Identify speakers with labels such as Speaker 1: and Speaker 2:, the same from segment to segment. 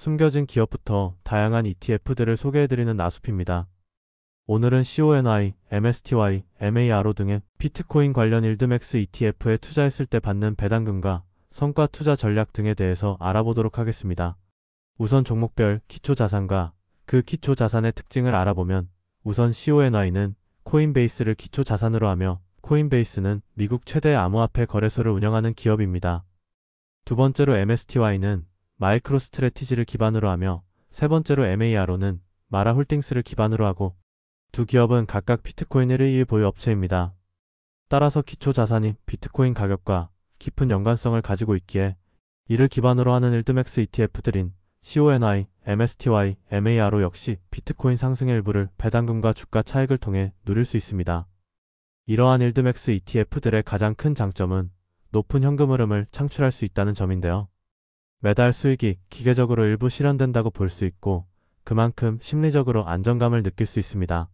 Speaker 1: 숨겨진 기업부터 다양한 ETF들을 소개해드리는 나숲입니다. 오늘은 CONY, MSTY, MARO 등의 비트코인 관련 일드맥스 ETF에 투자했을 때 받는 배당금과 성과 투자 전략 등에 대해서 알아보도록 하겠습니다. 우선 종목별 기초자산과 그 기초자산의 특징을 알아보면 우선 CONY는 코인베이스를 기초자산으로 하며 코인베이스는 미국 최대 암호화폐 거래소를 운영하는 기업입니다. 두 번째로 MSTY는 마이크로스트래티지를 기반으로 하며 세 번째로 MARO는 마라홀딩스를 기반으로 하고 두 기업은 각각 비트코인을 일일 보유 업체입니다. 따라서 기초자산인 비트코인 가격과 깊은 연관성을 가지고 있기에 이를 기반으로 하는 일드맥스 ETF들인 CONY, MSTY, MARO 역시 비트코인 상승의 일부를 배당금과 주가 차익을 통해 누릴 수 있습니다. 이러한 일드맥스 ETF들의 가장 큰 장점은 높은 현금 흐름을 창출할 수 있다는 점인데요. 매달 수익이 기계적으로 일부 실현된다고 볼 수 있고 그만큼 심리적으로 안정감을 느낄 수 있습니다.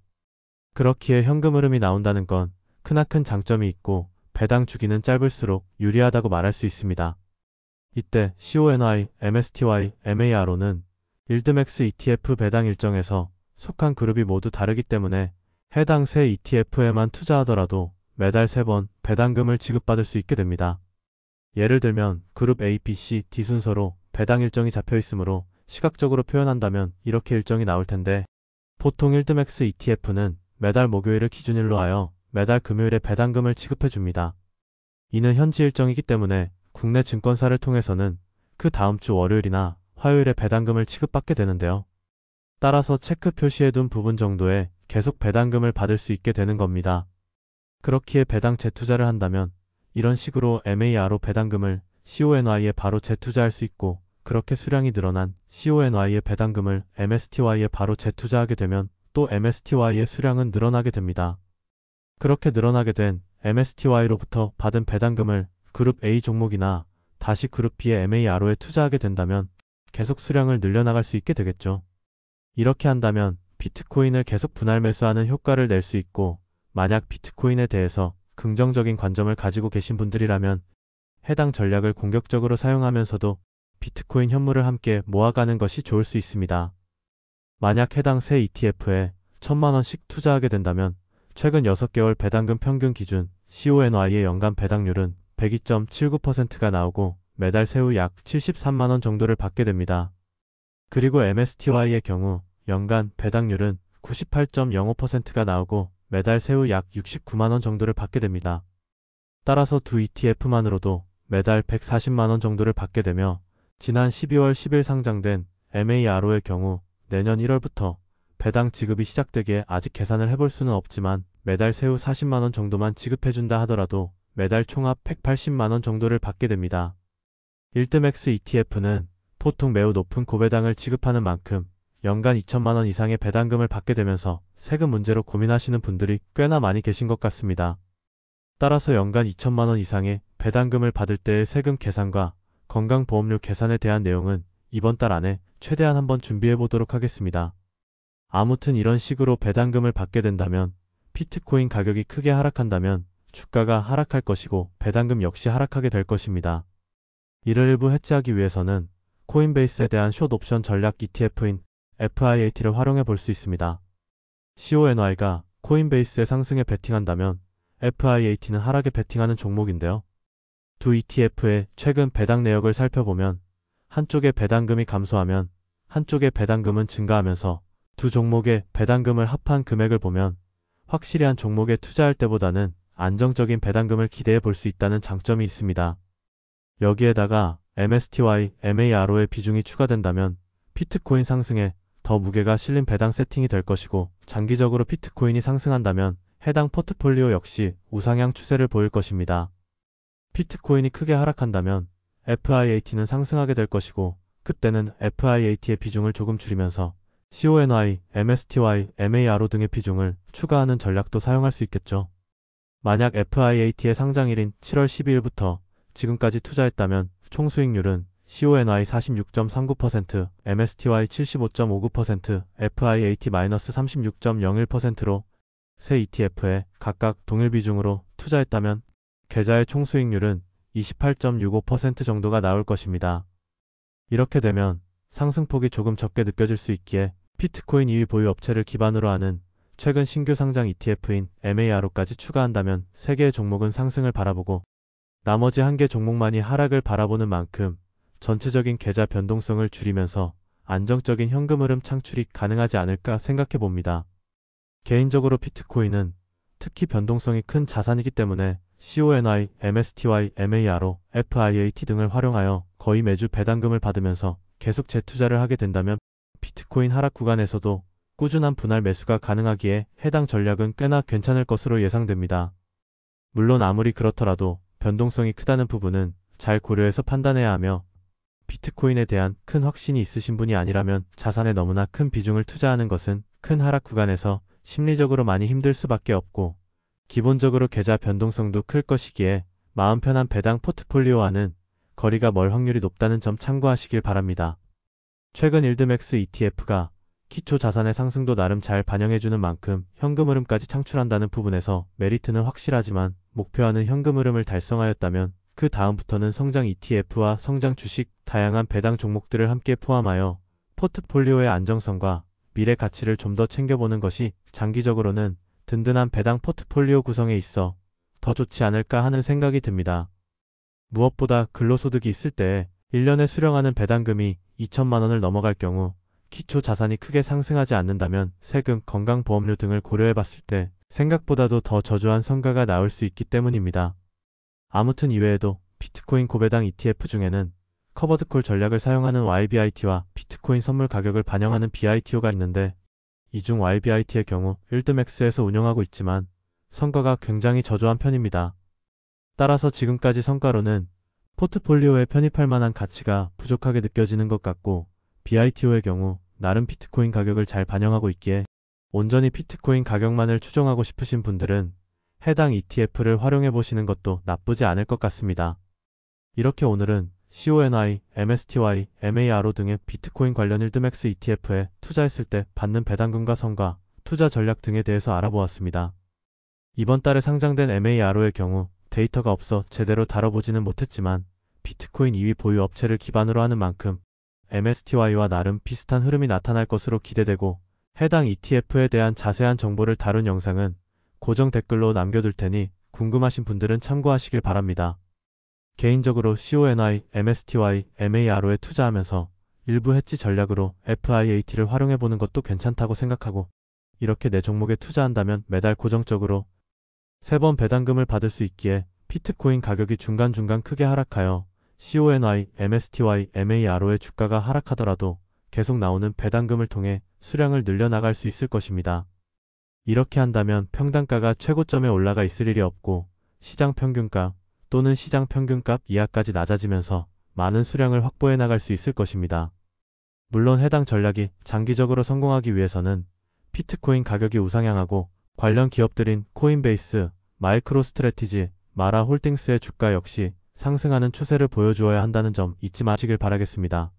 Speaker 1: 그렇기에 현금 흐름이 나온다는 건 크나큰 장점이 있고 배당 주기는 짧을수록 유리하다고 말할 수 있습니다. 이때 CONY, MSTY, MARO는 일드맥스 ETF 배당 일정에서 속한 그룹이 모두 다르기 때문에 해당 세 ETF에만 투자하더라도 매달 3번 배당금을 지급받을 수 있게 됩니다. 예를 들면 그룹 A, B, C, D 순서로 배당 일정이 잡혀 있으므로 시각적으로 표현한다면 이렇게 일정이 나올 텐데 보통 일드맥스 ETF는 매달 목요일을 기준일로 하여 매달 금요일에 배당금을 지급해 줍니다. 이는 현지 일정이기 때문에 국내 증권사를 통해서는 그 다음 주 월요일이나 화요일에 배당금을 지급받게 되는데요. 따라서 체크 표시해둔 부분 정도에 계속 배당금을 받을 수 있게 되는 겁니다. 그렇기에 배당 재투자를 한다면 이런 식으로 MARO 배당금을 CONY에 바로 재투자할 수 있고 그렇게 수량이 늘어난 CONY의 배당금을 MSTY에 바로 재투자하게 되면 또 MSTY의 수량은 늘어나게 됩니다. 그렇게 늘어나게 된 MSTY로부터 받은 배당금을 그룹 A 종목이나 다시 그룹 B의 MARO에 투자하게 된다면 계속 수량을 늘려나갈 수 있게 되겠죠. 이렇게 한다면 비트코인을 계속 분할 매수하는 효과를 낼 수 있고 만약 비트코인에 대해서 긍정적인 관점을 가지고 계신 분들이라면 해당 전략을 공격적으로 사용하면서도 비트코인 현물을 함께 모아가는 것이 좋을 수 있습니다. 만약 해당 세 ETF에 1000만원씩 투자하게 된다면 최근 6개월 배당금 평균 기준 CONY의 연간 배당률은 102.79%가 나오고 매달 세후 약 73만원 정도를 받게 됩니다. 그리고 MSTY의 경우 연간 배당률은 98.05%가 나오고 매달 세후 약 69만원 정도를 받게 됩니다. 따라서 두 ETF만으로도 매달 140만원 정도를 받게 되며 지난 12월 10일 상장된 MARO의 경우 내년 1월부터 배당 지급이 시작되기에 아직 계산을 해볼 수는 없지만 매달 세후 40만원 정도만 지급해준다 하더라도 매달 총합 180만원 정도를 받게 됩니다. 일드맥스 ETF는 보통 매우 높은 고배당을 지급하는 만큼 연간 2천만원 이상의 배당금을 받게 되면서 세금 문제로 고민하시는 분들이 꽤나 많이 계신 것 같습니다. 따라서 연간 2천만원 이상의 배당금을 받을 때의 세금 계산과 건강보험료 계산에 대한 내용은 이번 달 안에 최대한 한번 준비해 보도록 하겠습니다. 아무튼 이런 식으로 배당금을 받게 된다면 비트코인 가격이 크게 하락한다면 주가가 하락할 것이고 배당금 역시 하락하게 될 것입니다. 이를 일부 해지하기 위해서는 코인베이스에 대한 숏 옵션 전략 ETF인 FIAT를 활용해 볼 수 있습니다. CONY가 코인베이스의 상승에 베팅한다면 FIAT는 하락에 베팅하는 종목인데요. 두 ETF의 최근 배당 내역을 살펴보면 한쪽의 배당금이 감소하면 한쪽의 배당금은 증가하면서 두 종목의 배당금을 합한 금액을 보면 확실히 한 종목에 투자할 때보다는 안정적인 배당금을 기대해 볼 수 있다는 장점이 있습니다. 여기에다가 MSTY, MARO의 비중이 추가된다면 비트코인 상승에 더 무게가 실린 배당 세팅이 될 것이고 장기적으로 비트코인이 상승한다면 해당 포트폴리오 역시 우상향 추세를 보일 것입니다. 비트코인이 크게 하락한다면 FIAT는 상승하게 될 것이고 그때는 FIAT의 비중을 조금 줄이면서 CONY, MSTY, MARO 등의 비중을 추가하는 전략도 사용할 수 있겠죠. 만약 FIAT의 상장일인 7월 12일부터 지금까지 투자했다면 총 수익률은 CONY 46.39%, MSTY 75.59%, FIAT-36.01%로 세 ETF에 각각 동일 비중으로 투자했다면 계좌의 총 수익률은 28.65% 정도가 나올 것입니다. 이렇게 되면 상승폭이 조금 적게 느껴질 수 있기에 비트코인 2위 보유 업체를 기반으로 하는 최근 신규 상장 ETF인 MARO까지 추가한다면 3개의 종목은 상승을 바라보고 나머지 1개 종목만이 하락을 바라보는 만큼 전체적인 계좌 변동성을 줄이면서 안정적인 현금 흐름 창출이 가능하지 않을까 생각해 봅니다. 개인적으로 비트코인은 특히 변동성이 큰 자산이기 때문에 CONY, MSTY, MARO, FIAT 등을 활용하여 거의 매주 배당금을 받으면서 계속 재투자를 하게 된다면 비트코인 하락 구간에서도 꾸준한 분할 매수가 가능하기에 해당 전략은 꽤나 괜찮을 것으로 예상됩니다. 물론 아무리 그렇더라도 변동성이 크다는 부분은 잘 고려해서 판단해야 하며 비트코인에 대한 큰 확신이 있으신 분이 아니라면 자산에 너무나 큰 비중을 투자하는 것은 큰 하락 구간에서 심리적으로 많이 힘들 수밖에 없고 기본적으로 계좌 변동성도 클 것이기에 마음 편한 배당 포트폴리오와는 거리가 멀 확률이 높다는 점 참고하시길 바랍니다. 최근 일드맥스 ETF가 기초 자산의 상승도 나름 잘 반영해주는 만큼 현금 흐름까지 창출한다는 부분에서 메리트는 확실하지만 목표하는 현금 흐름을 달성하였다면 그 다음부터는 성장 ETF와 성장 주식, 다양한 배당 종목들을 함께 포함하여 포트폴리오의 안정성과 미래 가치를 좀 더 챙겨보는 것이 장기적으로는 든든한 배당 포트폴리오 구성에 있어 더 좋지 않을까 하는 생각이 듭니다. 무엇보다 근로소득이 있을 때 1년에 수령하는 배당금이 2천만 원을 넘어갈 경우 기초 자산이 크게 상승하지 않는다면 세금, 건강보험료 등을 고려해봤을 때 생각보다도 더 저조한 성과가 나올 수 있기 때문입니다. 아무튼 이외에도 비트코인 고배당 ETF 중에는 커버드콜 전략을 사용하는 YBIT와 비트코인 선물 가격을 반영하는 BITO가 있는데 이 중 YBIT의 경우 일드맥스에서 운영하고 있지만 성과가 굉장히 저조한 편입니다. 따라서 지금까지 성과로는 포트폴리오에 편입할 만한 가치가 부족하게 느껴지는 것 같고 BITO의 경우 나름 비트코인 가격을 잘 반영하고 있기에 온전히 비트코인 가격만을 추종하고 싶으신 분들은 해당 ETF를 활용해 보시는 것도 나쁘지 않을 것 같습니다. 이렇게 오늘은 CONY, MSTY, MARO 등의 비트코인 관련 일드맥스 ETF에 투자했을 때 받는 배당금과 성과, 투자 전략 등에 대해서 알아보았습니다. 이번 달에 상장된 MARO의 경우 데이터가 없어 제대로 다뤄보지는 못했지만 비트코인 2위 보유 업체를 기반으로 하는 만큼 MSTY와 나름 비슷한 흐름이 나타날 것으로 기대되고 해당 ETF에 대한 자세한 정보를 다룬 영상은 고정 댓글로 남겨둘 테니 궁금하신 분들은 참고하시길 바랍니다. 개인적으로 CONY, MSTY, MARO에 투자하면서 일부 해지 전략으로 FIAT를 활용해보는 것도 괜찮다고 생각하고 이렇게 내 종목에 투자한다면 매달 고정적으로 3번 배당금을 받을 수 있기에 비트코인 가격이 중간중간 크게 하락하여 CONY, MSTY, MARO의 주가가 하락하더라도 계속 나오는 배당금을 통해 수량을 늘려나갈 수 있을 것입니다. 이렇게 한다면 평단가가 최고점에 올라가 있을 일이 없고 시장 평균가 또는 시장 평균값 이하까지 낮아지면서 많은 수량을 확보해 나갈 수 있을 것입니다. 물론 해당 전략이 장기적으로 성공하기 위해서는 비트코인 가격이 우상향하고 관련 기업들인 코인베이스, 마이크로스트래티지, 마라홀딩스의 주가 역시 상승하는 추세를 보여주어야 한다는 점 잊지 마시길 바라겠습니다.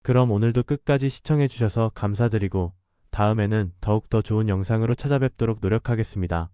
Speaker 1: 그럼 오늘도 끝까지 시청해 주셔서 감사드리고 다음에는 더욱 더 좋은 영상으로 찾아뵙도록 노력하겠습니다.